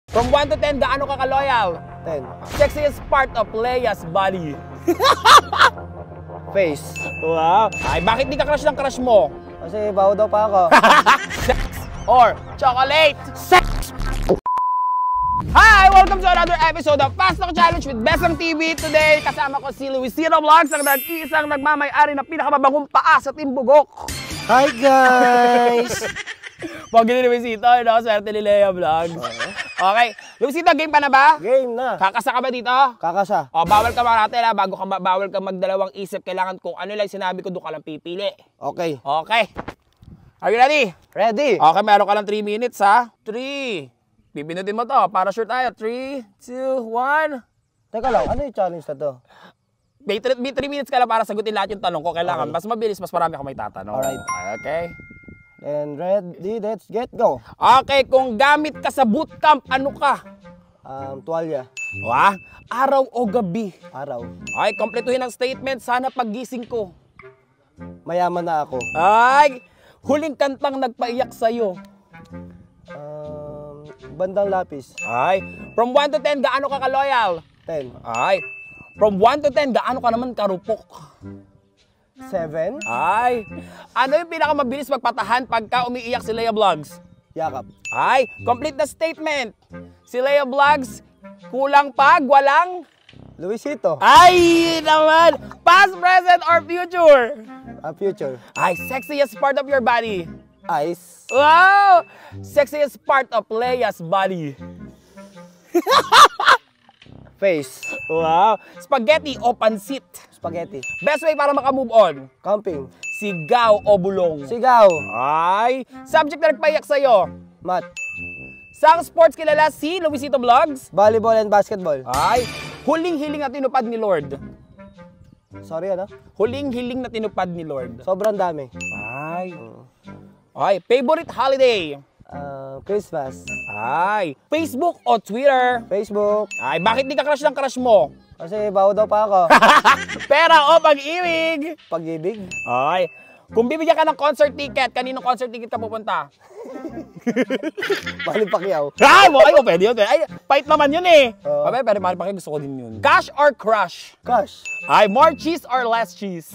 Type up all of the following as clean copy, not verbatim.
From 1 to 10, gaano ka ka-loyal? 10. Sexiest part of Leia's body? Face. Wow. Ay, bakit di ka crush ng crush mo? Kasi baho daw pa ako. Sex or chocolate? Sex! Hi! Welcome to another episode of Fast Talk Challenge with Besang TV. Today, kasama ko si Luisito Vlogs, ang nag-iisang nagmamay-ari ng pinakamabangong paa sa Timbukok. Hi guys! Pogi ni Luisito, no? Swerte ni Lea Vlogs. Okay. Luisito, game pa na ba? Game na. Kakasa ka ba dito? Kakasa. O, bawal ka mga natin, ha? Bawal ka magdalawang isip. Kailangan kung ano lang sinabi ko, doon ka lang pipili. Okay. Okay. Are you ready? Ready. Okay, meron ka lang 3 minutes, ha? 3. Pipinutin mo to. Para sure tayo. 3, 2, 1. Teka lang, ano yung challenge na to? May 3 minutes ka lang para sagutin lahat yung tanong ko. Kailangan, Okay. Mas mabilis, mas marami ako may tatanong. Alright. Okay. And ready, let's get go. Okay, kung gamit ka sa bootcamp, ano ka? Tuwalya. Wah, araw o gabi? Araw. Ay, kompletuhin ang statement. Sana paggising ko. Mayaman na ako. Ay, huling kantang nagpaiyak sa'yo. Bandang lapis. Ay, from 1 to 10, gaano ka ka-loyal? 10. Ay, from 1 to 10, gaano ka naman karupok? 7. Ay, ano yung pinakamabilis magpatahan pagka umiiyak si Lea Vlogs? Yakap. Ay, complete the statement. Si Lea Vlogs, kulang pag walang... Luisito. Ay, naman! Past, present, or future? Future. Ay, sexiest part of your body? Eyes. Wow! Sexiest part of Leia's body? Face. Wow! Spaghetti o pansit? Spaghetti. Best way para makamove on? Camping. Sigaw o bulong? Sigaw. Ay! Subject na nagpaiyak sa'yo? Mat. Sang sports kilala si Luisito Vlogs? Volleyball and basketball. Ay! Huling-hiling na tinupad ni Lord? Sorry, ano? Huling-hiling na tinupad ni Lord? Sobrang dami. Ay! Ay! Favorite holiday? Christmas. Ay! Facebook o Twitter? Facebook. Ay! Bakit di ka crush ng crush mo? Kasi baho daw pa ako. Pera o pag-ibig? Pag-ibig. Ay! Kung bibigyan ka ng concert ticket, kaninong concert ticket ka pupunta? Manny Pacquiao. Ay! Pwede yun. Ay! Fight naman yun eh. Oo. Pero Manny Pacquiao gusto ko din yun. Cash or crush? Cash. Ay! More cheese or less cheese?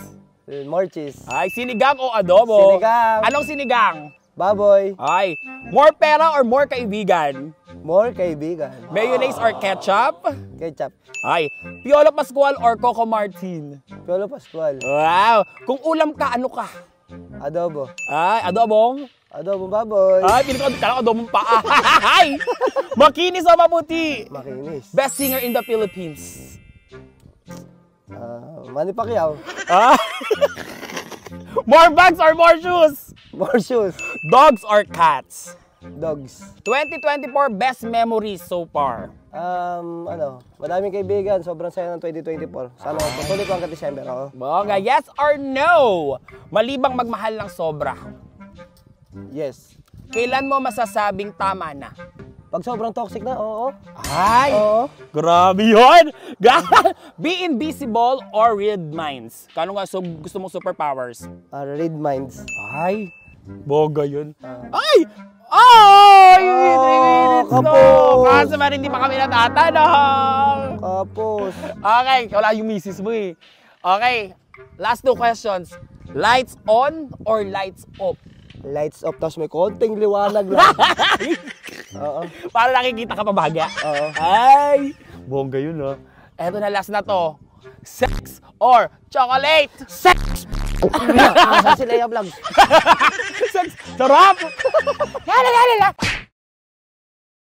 More cheese. Ay! Sinigang o adobo? Sinigang. Anong sinigang? Baboy. Ay! More pera or more kaibigan? More kaibigan. Mayonnaise or ketchup? Ketchup. Ay! Piolo Pascual or Coco Martin? Piolo Pascual. Wow! Kung ulam ka, ano ka? Adobo. Ay! Adobong? Adobo baboy. Ay! Pinito ka adobong paa. Ay! Makinis o mabuti? Makinis. Best singer in the Philippines? Manny Pacquiao. Ah? More bags or more shoes? More shoes. Dogs or cats? Dogs. 2024 best memories so far? Madaming kaibigan. Sobrang saya ng 2024. Sana patuloy ko hanggang December ako. Bongga, yes or no? Malibang magmahal ng sobra? Yes. Kailan mo masasabing tama na? Pag sobrang toxic na, oo. Ay! Oo. Grabe yun! Be invisible or read minds? Kano nga gusto mong superpowers? Read minds. Ay! Boga yun. Ay! Ay! 3 minutes kapos! Kaso man hindi pa kami natatanong. Kapos. Okay, wala yung misis mo eh. Okay, last 2 questions. Lights on or lights off? Lights off, tapos may konting liwanag lang. Oo. Para nakikita ka pa baga. Oo. Ay! Bongga yun, no? Eto na, last na to. Sex or chocolate? Sex! Nasaan si Lea Vlogs? Sex! Sarap! Lala!